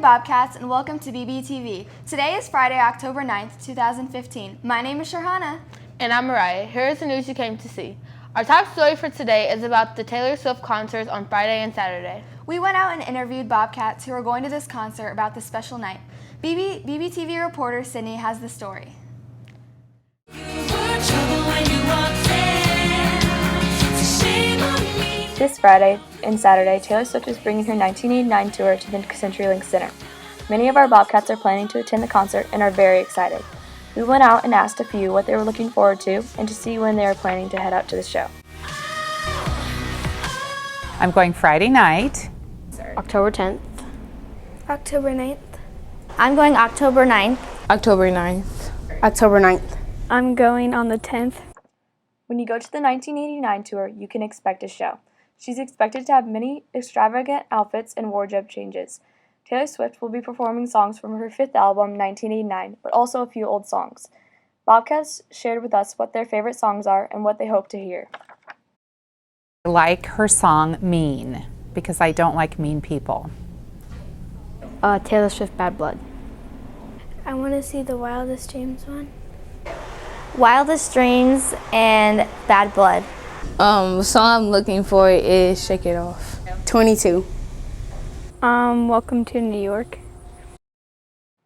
Bobcats, and welcome to BBTV. Today is Friday, October 9th, 2015. My name is Sharhana. And I'm Mariah. Here is the news you came to see. Our top story for today is about the Taylor Swift concerts on Friday and Saturday. We went out and interviewed Bobcats who are going to this concert about this special night. BBTV reporter Sydney has the story. This Friday and Saturday, Taylor Swift is bringing her 1989 tour to the CenturyLink Center. Many of our Bobcats are planning to attend the concert and are very excited. We went out and asked a few what they were looking forward to and to see when they are planning to head out to the show. I'm going Friday night. October 10th. October 9th. I'm going October 9th. October 9th. October 9th. I'm going on the 10th. When you go to the 1989 tour, you can expect a show. She's expected to have many extravagant outfits and wardrobe changes. Taylor Swift will be performing songs from her fifth album, 1989, but also a few old songs. Bobcats shared with us what their favorite songs are and what they hope to hear. I like her song Mean because I don't like mean people. Taylor Swift, Bad Blood. I want to see the Wildest Dreams one. Wildest Dreams and Bad Blood. The song I'm looking for is Shake It Off. 22. Welcome to New York.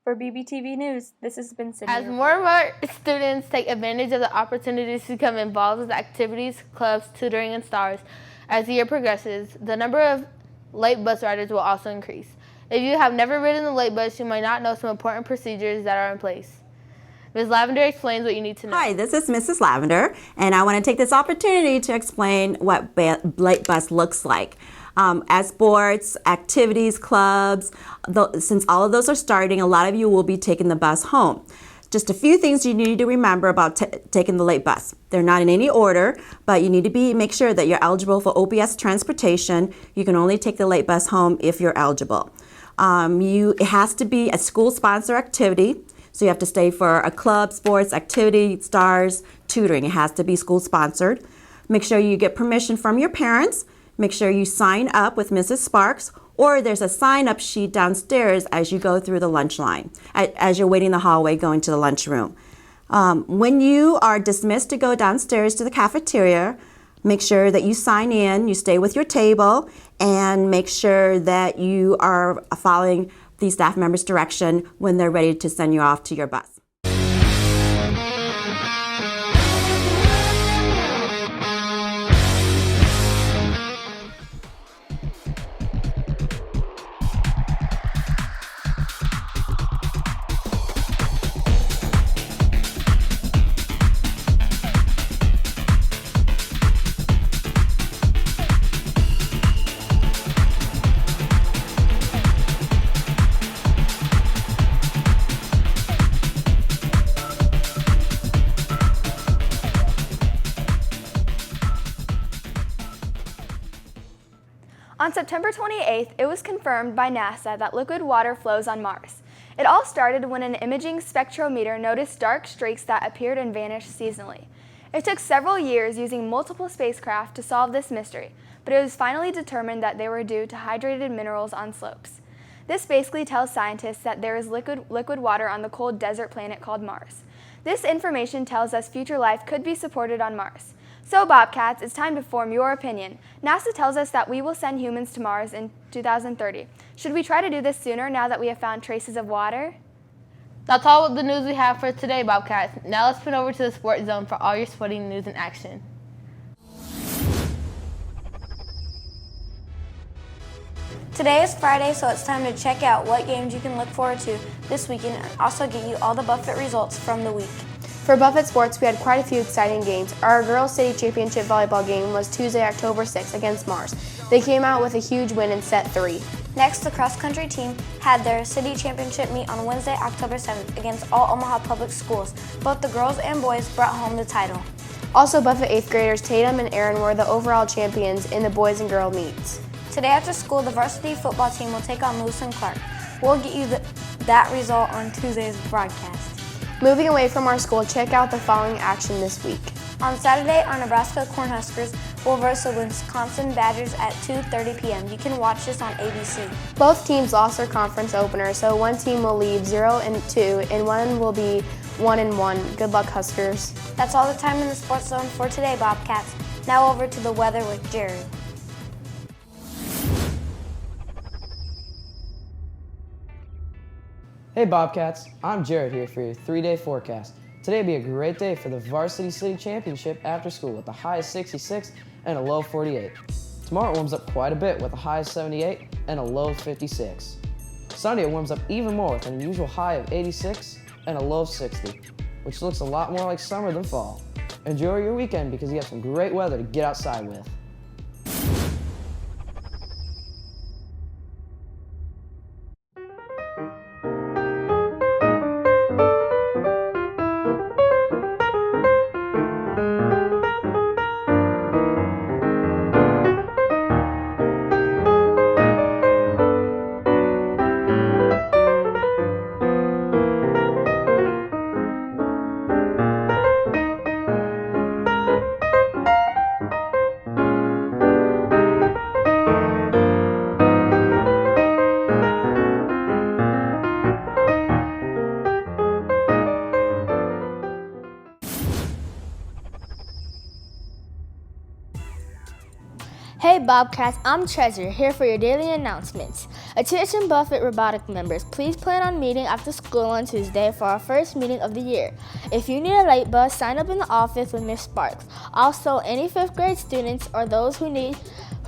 For BBTV News, this has been Sydney. As more and more students take advantage of the opportunities to become involved with activities, clubs, tutoring, and stars, as the year progresses, the number of late bus riders will also increase. If you have never ridden the late bus, you might not know some important procedures that are in place. Ms. Lavender explains what you need to know. Hi, this is Mrs. Lavender, and I want to take this opportunity to explain what late bus looks like. As sports, activities, clubs, since all of those are starting, a lot of you will be taking the bus home. Just a few things you need to remember about taking the late bus. They're not in any order, but you need to make sure that you're eligible for OPS transportation. You can only take the late bus home if you're eligible. It has to be a school-sponsored activity. So you have to stay for a club, sports, activity, stars, tutoring. It has to be school-sponsored. Make sure you get permission from your parents. Make sure you sign up with Mrs. Sparks, or there's a sign-up sheet downstairs as you go through the lunch line, as you're waiting in the hallway going to the lunchroom. When you are dismissed to go downstairs to the cafeteria, make sure that you sign in, you stay with your table, and make sure that you are following the staff members' direction when they're ready to send you off to your bus. On September 28th, it was confirmed by NASA that liquid water flows on Mars. It all started when an imaging spectrometer noticed dark streaks that appeared and vanished seasonally. It took several years using multiple spacecraft to solve this mystery, but it was finally determined that they were due to hydrated minerals on slopes. This basically tells scientists that there is liquid water on the cold desert planet called Mars. This information tells us future life could be supported on Mars. So Bobcats, it's time to form your opinion. NASA tells us that we will send humans to Mars in 2030. Should we try to do this sooner now that we have found traces of water? That's all the news we have for today, Bobcats. Now let's put over to the Sports Zone for all your sporting news in action. Today is Friday, so it's time to check out what games you can look forward to this weekend and also get you all the Buffett results from the week. For Buffett Sports, we had quite a few exciting games. Our Girls City Championship volleyball game was Tuesday, October 6th against Mars. They came out with a huge win in set 3. Next, the cross-country team had their city championship meet on Wednesday, October 7th against all Omaha public schools. Both the girls and boys brought home the title. Also, Buffett 8th graders Tatum and Aaron were the overall champions in the boys and girl meets. Today after school, the varsity football team will take on Lewis and Clark. We'll get you that result on Tuesday's broadcast. Moving away from our school, check out the following action this week. On Saturday, our Nebraska Cornhuskers will versus the Wisconsin Badgers at 2:30 p.m. You can watch this on ABC. Both teams lost their conference opener, so one team will leave 0-2 and one will be 1-1. Good luck, Huskers. That's all the time in the Sports Zone for today, Bobcats. Now over to the weather with Jerry. Hey Bobcats, I'm Jared here for your 3-day forecast. Today will be a great day for the Varsity City Championship after school with a high of 66 and a low of 48. Tomorrow it warms up quite a bit with a high of 78 and a low of 56. Sunday it warms up even more with an unusual high of 86 and a low of 60, which looks a lot more like summer than fall. Enjoy your weekend because you have some great weather to get outside with. Hey Bobcats, I'm Treasure, here for your daily announcements. Attention Buffett Robotic members, please plan on meeting after school on Tuesday for our first meeting of the year. If you need a late bus, sign up in the office with Miss Sparks. Also, any 5th grade students or those who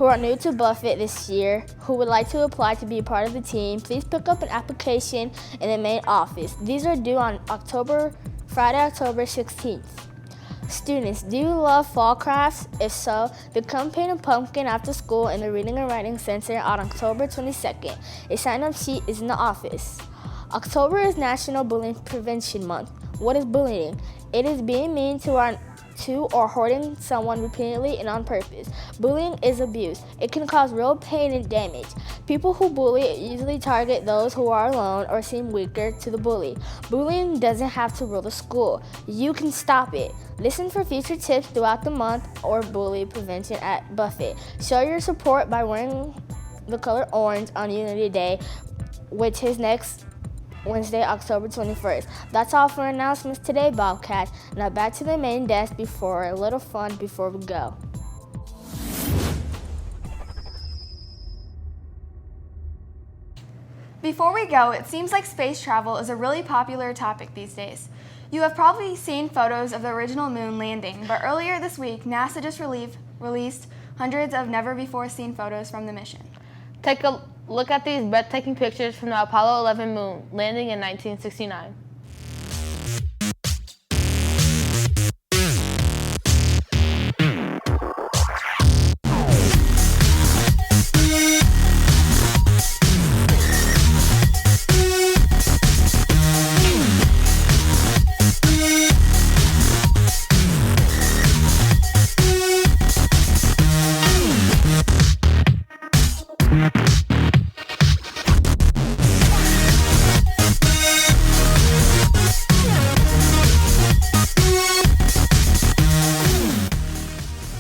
are new to Buffett this year who would like to apply to be a part of the team, please pick up an application in the main office. These are due on Friday, October 16th. Students, do you love fall crafts? If so, then come paint a pumpkin after school in the Reading and Writing Center on October 22nd. A sign-up sheet is in the office. October is National Bullying Prevention Month. What is bullying? It is being mean to or hurting someone repeatedly and on purpose. Bullying is abuse. It can cause real pain and damage. People who bully usually target those who are alone or seem weaker to the bully. Bullying doesn't have to rule the school. You can stop it. Listen for future tips throughout the month or bully prevention at Buffett. Show your support by wearing the color orange on Unity Day, which is next Wednesday, October 21st. That's all for announcements today, Bobcats. Now back to the main desk for a little fun before we go. Before we go, it seems like space travel is a really popular topic these days. You have probably seen photos of the original moon landing, but earlier this week, NASA just released hundreds of never-before-seen photos from the mission. Take a look at these breathtaking pictures from the Apollo 11 moon landing in 1969.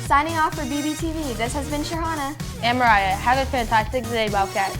Signing off for BBTV, this has been Shahana And Mariah, have a fantastic day, Bobcats.